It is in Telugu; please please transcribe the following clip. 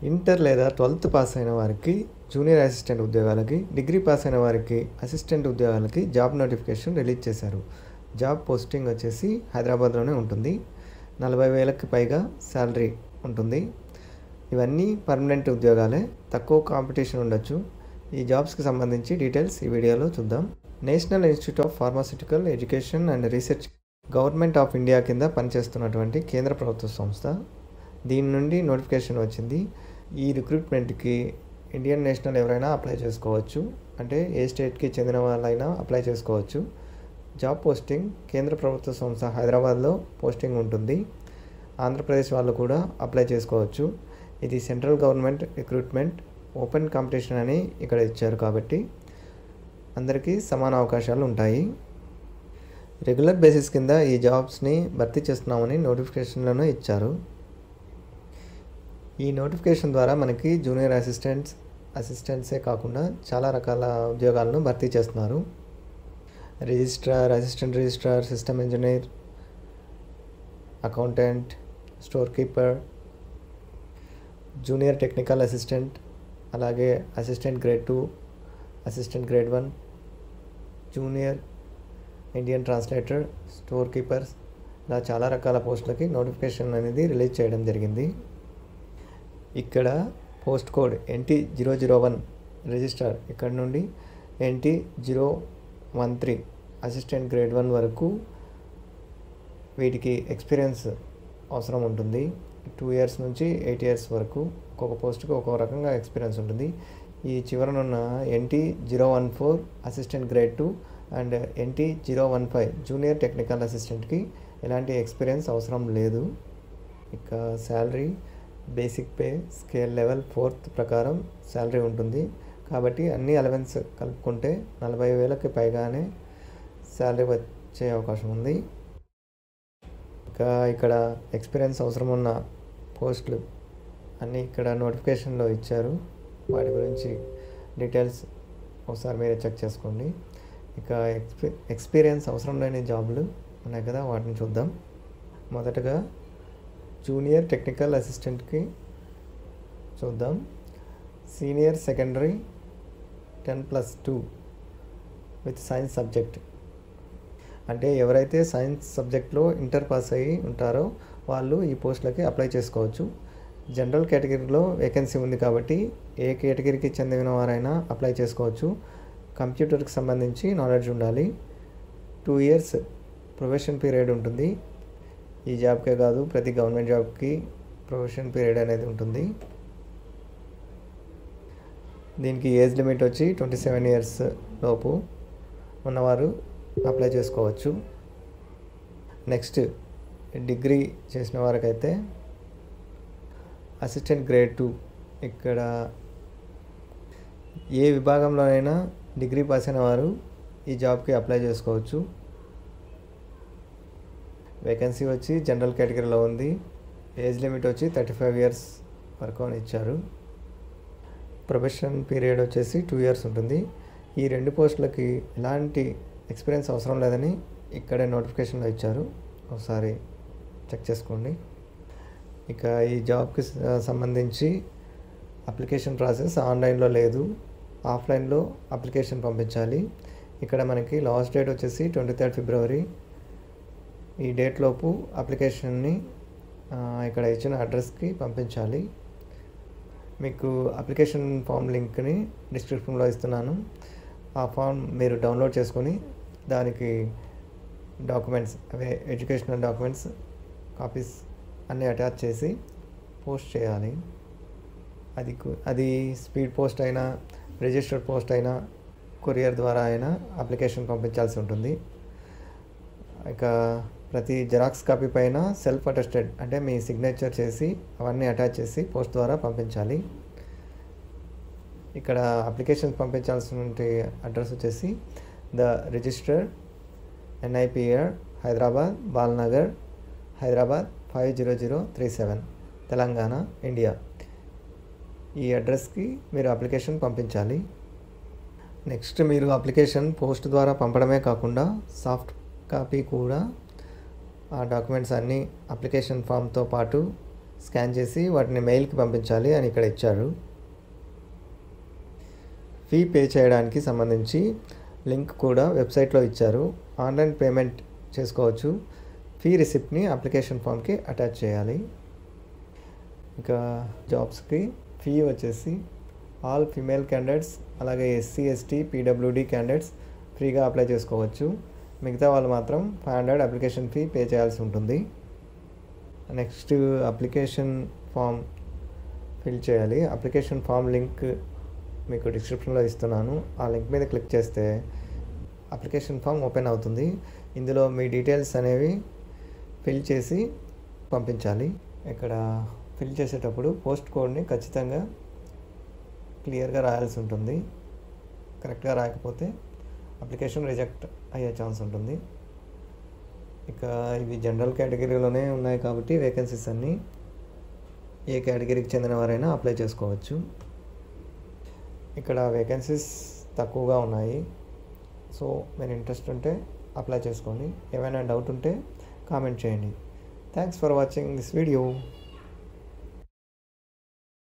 ఇంటర్ లేదా 12th పాస్ అయిన వారికి జూనియర్ అసిస్టెంట్ ఉద్యోగాలకి, డిగ్రీ పాస్ అయిన వారికి అసిస్టెంట్ ఉద్యోగాలకి జాబ్ నోటిఫికేషన్ రిలీజ్ చేశారు. జాబ్ పోస్టింగ్ వచ్చేసి హైదరాబాద్లోనే ఉంటుంది. 40,000కి పైగా శాలరీ ఉంటుంది. ఇవన్నీ పర్మనెంట్ ఉద్యోగాలే, తక్కువ కాంపిటీషన్ ఉండొచ్చు. ఈ జాబ్స్కి సంబంధించి డీటెయిల్స్ ఈ వీడియోలో చూద్దాం. National institute of pharmaceutical education and research government of India కింద పనిచేస్తున్నటువంటి కేంద్ర ప్రభుత్వ సంస్థ. దీని నుండి నోటిఫికేషన్ వచ్చింది. ఈ రిక్రూట్మెంట్కి ఇండియన్ నేషనల్ ఎవరైనా అప్లై చేసుకోవచ్చు, అంటే ఏ స్టేట్కి చెందిన వాళ్ళైనా అప్లై చేసుకోవచ్చు. జాబ్ పోస్టింగ్ కేంద్ర ప్రభుత్వ సంస్థ హైదరాబాద్లో పోస్టింగ్ ఉంటుంది. ఆంధ్రప్రదేశ్ వాళ్ళు కూడా అప్లై చేసుకోవచ్చు. ఇది central government recruitment, open competition అని ఇక్కడ ఇచ్చారు కాబట్టి అందరికీ సమాన అవకాశాలు ఉంటాయి. రెగ్యులర్ బేసిస్ కింద ఈ జాబ్స్ని భర్తీ చేస్తున్నామని నోటిఫికేషన్లోనే ఇచ్చారు. ఈ నోటిఫికేషన్ ద్వారా మనకి జూనియర్ అసిస్టెంట్సే కాకుండా చాలా రకాల ఉద్యోగాలను భర్తీ చేస్తున్నారు. Registrar, assistant registrar, system engineer, accountant, store keeper, junior technical assistant, అలాగే assistant grade 2, assistant grade 1, junior Indian translator, store keepers, ఇలా చాలా రకాల పోస్టులకి నోటిఫికేషన్ అనేది రిలీజ్ చేయడం జరిగింది. ఇక్కడ పోస్ట్ కోడ్ NT001 రిజిస్ట్రార్, ఇక్కడ నుండి NT013 అసిస్టెంట్ గ్రేడ్ 1 వరకు వీటికి ఎక్స్పీరియన్స్ అవసరం ఉంటుంది. 2 years నుంచి 8 years వరకు ఒక్కొక్క పోస్ట్కి ఒక్కొక్క రకంగా ఎక్స్పీరియన్స్ ఉంటుంది. ఈ చివరనున్న NT014 assistant grade 2 and NT015 junior technical అసిస్టెంట్కి ఎలాంటి ఎక్స్పీరియన్స్ అవసరం లేదు. ఇక salary basic pay scale level 4th ప్రకారం శాలరీ ఉంటుంది. కాబట్టి అన్ని అలవెన్స్ కలుపుకుంటే 40,000కి పైగానే శాలరీ వచ్చే అవకాశం ఉంది. ఇంకా ఇక్కడ ఎక్స్పీరియన్స్ అవసరం ఉన్న పోస్టులు అన్నీ ఇక్కడ నోటిఫికేషన్లో ఇచ్చారు. వాటి గురించి డీటెయిల్స్ ఒకసారి మీరే చెక్ చేసుకోండి. ఇక ఎక్స్పీరియన్స్ అవసరం లేని జాబులు ఉన్నాయి కదా, వాటిని చూద్దాం. మొదటగా జూనియర్ టెక్నికల్ అసిస్టెంట్కి చూద్దాం. Senior secondary 10+2 with science subject, అంటే ఎవరైతే సైన్స్ సబ్జెక్ట్లో ఇంటర్ పాస్ అయ్యి ఉంటారో వాళ్ళు ఈ పోస్టులకి అప్లై చేసుకోవచ్చు. జనరల్ కేటగిరీలో వేకెన్సీ ఉంది కాబట్టి ఏ కేటగిరీకి చెందిన వారైనా అప్లై చేసుకోవచ్చు. కంప్యూటర్కి సంబంధించి నాలెడ్జ్ ఉండాలి. 2 years ప్రొబేషన్ పీరియడ్ ఉంటుంది. ఈ జాబ్కే కాదు, ప్రతి గవర్నమెంట్ జాబ్కి ప్రొబేషన్ పీరియడ్ అనేది ఉంటుంది. దీనికి ఏజ్ లిమిట్ వచ్చి 27 years లోపు ఉన్నవారు అప్లై చేసుకోవచ్చు. నెక్స్ట్ డిగ్రీ చేసిన వారికైతే అసిస్టెంట్ గ్రేడ్ 2, ఇక్కడ ఏ విభాగంలోనైనా డిగ్రీ పాస్ అయిన వారు ఈ జాబ్కి అప్లై చేసుకోవచ్చు. వేకెన్సీ వచ్చి జనరల్ కేటగిరీలో ఉంది. ఏజ్ లిమిట్ వచ్చి 35 years వరకు అని ఇచ్చారు. ప్రొబేషన్ పీరియడ్ వచ్చేసి 2 years ఉంటుంది. ఈ 2 పోస్టులకి ఎలాంటి ఎక్స్పీరియన్స్ అవసరం లేదని ఇక్కడే నోటిఫికేషన్లో ఇచ్చారు, ఒకసారి చెక్ చేసుకోండి. ఇక ఈ జాబ్కి సంబంధించి అప్లికేషన్ ప్రాసెస్ ఆన్లైన్లో లేదు, ఆఫ్లైన్లో అప్లికేషన్ పంపించాలి. ఇక్కడ మనకి లాస్ట్ డేట్ వచ్చేసి 23rd February. ఈ డేట్లోపు అప్లికేషన్ని ఇక్కడ ఇచ్చిన అడ్రస్కి పంపించాలి. మీకు అప్లికేషన్ ఫామ్ లింక్ని డిస్క్రిప్షన్లో ఇస్తున్నాను. ఆ ఫామ్ మీరు డౌన్లోడ్ చేసుకొని దానికి డాక్యుమెంట్స్, అవే ఎడ్యుకేషనల్ డాక్యుమెంట్స్ కాపీస్ అన్నీ అటాచ్ చేసి పోస్ట్ చేయాలి. అది స్పీడ్ పోస్ట్ అయినా, రిజిస్టర్డ్ పోస్ట్ అయినా, కొరియర్ ద్వారా అయినా అప్లికేషన్ పంపించాల్సి ఉంటుంది. ఇక ప్రతి జెరాక్స్ కాపీ పైన సెల్ఫ్ అటెస్టెడ్, అంటే మీ సిగ్నేచర్ చేసి అవన్నీ అటాచ్ చేసి పోస్ట్ ద్వారా పంపించాలి. ఇక్కడ అప్లికేషన్ పంపించాల్సిన అడ్రస్ వచ్చేసి the register NIPR Hyderabad, Balnagar, Hyderabad 50037, Telangana, India. ఈ అడ్రస్కి మీరు అప్లికేషన్ పంపించాలి. నెక్స్ట్ మీరు అప్లికేషన్ పోస్ట్ ద్వారా పంపడమే కాకుండా సాఫ్ట్ కాపీ కూడా ఆ డాక్యుమెంట్స్ అన్నీ అప్లికేషన్ ఫామ్తో పాటు స్కాన్ చేసి వాటిని మెయిల్కి పంపించాలి అని ఇక్కడ ఇచ్చారు. ఫీ పే చేయడానికి సంబంధించి లింక్ కూడా వెబ్సైట్లో ఇచ్చారు. ఆన్లైన్ పేమెంట్ చేసుకోవచ్చు. ఫీ రిసిప్ట్ని అప్లికేషన్ ఫామ్కి అటాచ్ చేయాలి. ఇంకా జాబ్స్కి ఫీ వచ్చేసి ఆల్ ఫీమేల్ క్యాండిడేట్స్ అలాగే SC ST PWD క్యాండిడేట్స్ ఫ్రీగా అప్లై చేసుకోవచ్చు. మిగతా వాళ్ళు మాత్రం 500 అప్లికేషన్ ఫీ పే చేయాల్సి ఉంటుంది. నెక్స్ట్ అప్లికేషన్ ఫామ్ ఫిల్ చేయాలి. అప్లికేషన్ ఫామ్ లింక్ మీకు డిస్క్రిప్షన్లో ఇస్తున్నాను. ఆ లింక్ మీద క్లిక్ చేస్తే అప్లికేషన్ ఫామ్ ఓపెన్ అవుతుంది. ఇందులో మీ డీటెయిల్స్ అనేవి ఫిల్ చేసి పంపించాలి. ఇక్కడ ఫిల్ చేసేటప్పుడు పోస్ట్ కోడ్ని ఖచ్చితంగా క్లియర్గా రాయాల్సి ఉంటుంది. కరెక్ట్గా రాయకపోతే అప్లికేషన్ రిజెక్ట్ అయ్యే ఛాన్స్ ఉంటుంది. ఇక ఇవి జనరల్ కేటగిరీలోనే ఉన్నాయి కాబట్టి వేకెన్సీస్ అన్నీ ఏ కేటగిరీకి చెందిన వారైనా అప్లై చేసుకోవచ్చు. ఇక్కడ వేకెన్సీస్ తక్కువగా ఉన్నాయి. సో మీరు ఇంట్రెస్ట్ ఉంటే అప్లై చేసుకోండి. ఏమైనా డౌట్ ఉంటే కామెంట్ చేయండి. Thanks for watching this video.